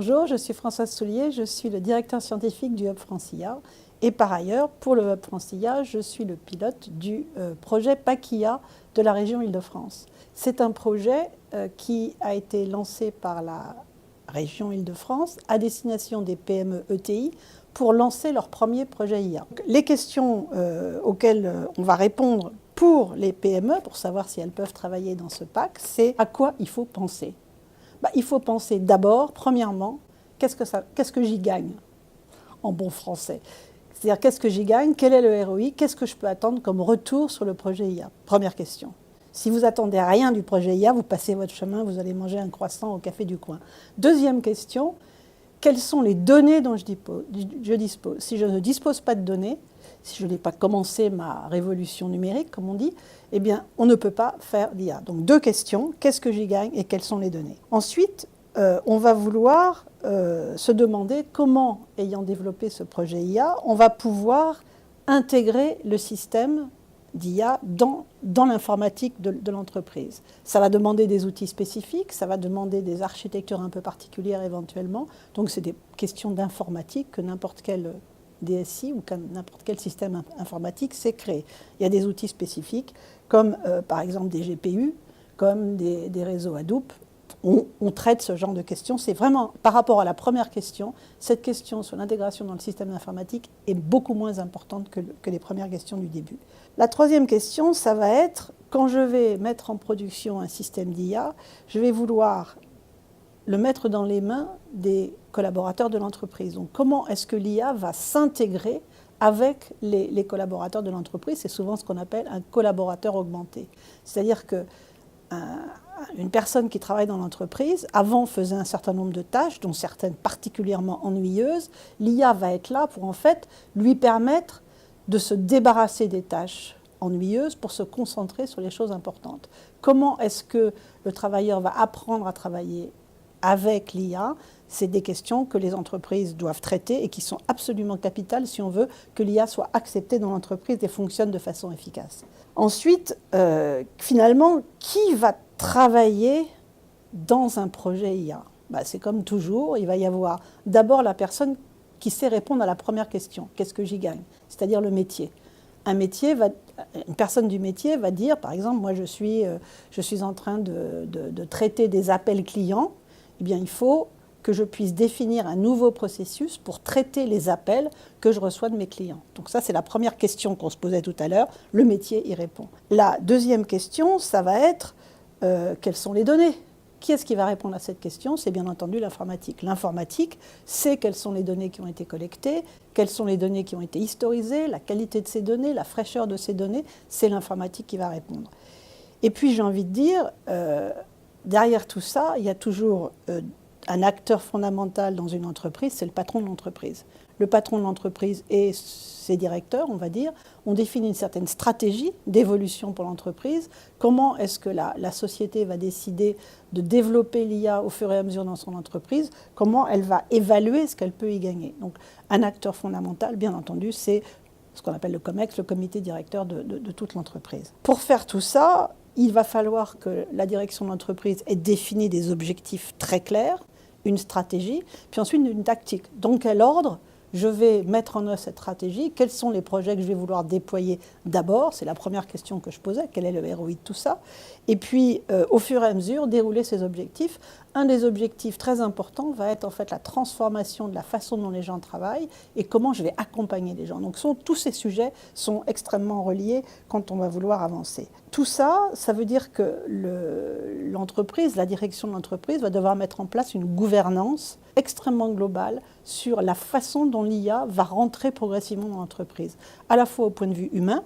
Bonjour, je suis Françoise Soulier, je suis le directeur scientifique du Hub Francia et par ailleurs, pour le Hub Francia, je suis le pilote du projet PAC-IA de la région Île-de-France. C'est un projet qui a été lancé par la région Île-de-France à destination des PME ETI pour lancer leur premier projet IA. Les questions auxquelles on va répondre pour les PME, pour savoir si elles peuvent travailler dans ce PAC, c'est à quoi il faut penser. Il faut penser d'abord, premièrement, qu'est-ce que j'y gagne en bon français. C'est-à-dire qu'est-ce que j'y gagne, quel est le ROI, qu'est-ce que je peux attendre comme retour sur le projet IA. Première question. Si vous attendez rien du projet IA, vous passez votre chemin, vous allez manger un croissant au café du coin. Deuxième question, quelles sont les données dont je dispose? Si je ne dispose pas de données, si je n'ai pas commencé ma révolution numérique, comme on dit, eh bien, on ne peut pas faire d'IA. Donc, deux questions, qu'est-ce que j'y gagne et quelles sont les données? Ensuite, on va vouloir se demander comment, ayant développé ce projet IA, on va pouvoir intégrer le système d'IA dans l'informatique de l'entreprise. Ça va demander des outils spécifiques, ça va demander des architectures un peu particulières éventuellement. Donc, c'est des questions d'informatique que n'importe quel DSI ou n'importe quel système informatique sait créer. Il y a des outils spécifiques comme par exemple des GPU, comme des réseaux Hadoop. On traite ce genre de questions. C'est vraiment, par rapport à la première question, cette question sur l'intégration dans le système informatique est beaucoup moins importante que les premières questions du début. La troisième question, ça va être, quand je vais mettre en production un système d'IA, je vais vouloir le mettre dans les mains des collaborateurs de l'entreprise. Donc, comment est-ce que l'IA va s'intégrer avec les collaborateurs de l'entreprise? C'est souvent ce qu'on appelle un collaborateur augmenté. C'est-à-dire qu'une personne qui travaille dans l'entreprise, avant faisait un certain nombre de tâches, dont certaines particulièrement ennuyeuses. L'IA va être là pour en fait lui permettre de se débarrasser des tâches ennuyeuses pour se concentrer sur les choses importantes. Comment est-ce que le travailleur va apprendre à travailler avec l'IA? C'est des questions que les entreprises doivent traiter et qui sont absolument capitales si on veut que l'IA soit acceptée dans l'entreprise et fonctionne de façon efficace. Ensuite, finalement, qui va travailler dans un projet IA? C'est comme toujours, il va y avoir d'abord la personne qui sait répondre à la première question. Qu'est-ce que j'y gagne? C'est-à-dire le métier. Une personne du métier va dire, par exemple, moi je suis en train de traiter des appels clients. Eh bien, il faut que je puisse définir un nouveau processus pour traiter les appels que je reçois de mes clients. Donc ça, c'est la première question qu'on se posait tout à l'heure. Le métier y répond. La deuxième question, ça va être quelles sont les données? Qui est-ce qui va répondre à cette question? C'est bien entendu l'informatique. L'informatique sait quelles sont les données qui ont été collectées, quelles sont les données qui ont été historisées, la qualité de ces données, la fraîcheur de ces données. C'est l'informatique qui va répondre. Et puis, j'ai envie de dire, derrière tout ça, il y a toujours un acteur fondamental dans une entreprise, c'est le patron de l'entreprise. Le patron de l'entreprise et ses directeurs, on va dire, ont défini une certaine stratégie d'évolution pour l'entreprise. Comment est-ce que la société va décider de développer l'IA au fur et à mesure dans son entreprise? Comment elle va évaluer ce qu'elle peut y gagner? Donc, un acteur fondamental, bien entendu, c'est ce qu'on appelle le COMEX, le comité directeur de toute l'entreprise. Pour faire tout ça, il va falloir que la direction de l'entreprise ait défini des objectifs très clairs, une stratégie, puis ensuite une tactique. Dans quel ordre je vais mettre en œuvre cette stratégie? Quels sont les projets que je vais vouloir déployer d'abord? C'est la première question que je posais. Quel est le ROI de tout ça? Et puis, au fur et à mesure, dérouler ces objectifs. Un des objectifs très importants va être en fait la transformation de la façon dont les gens travaillent et comment je vais accompagner les gens. Donc, tous ces sujets sont extrêmement reliés quand on va vouloir avancer. Tout ça, ça veut dire que l'entreprise, la direction de l'entreprise va devoir mettre en place une gouvernance extrêmement globale sur la façon dont l'IA va rentrer progressivement dans l'entreprise, à la fois au point de vue humain,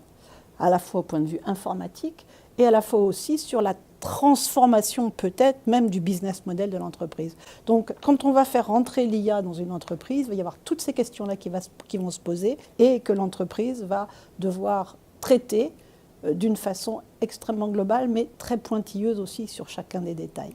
à la fois au point de vue informatique et à la fois aussi sur la transformation peut-être même du business model de l'entreprise. Donc quand on va faire rentrer l'IA dans une entreprise, il va y avoir toutes ces questions-là qui vont se poser et que l'entreprise va devoir traiter d'une façon extrêmement globale mais très pointilleuse aussi sur chacun des détails.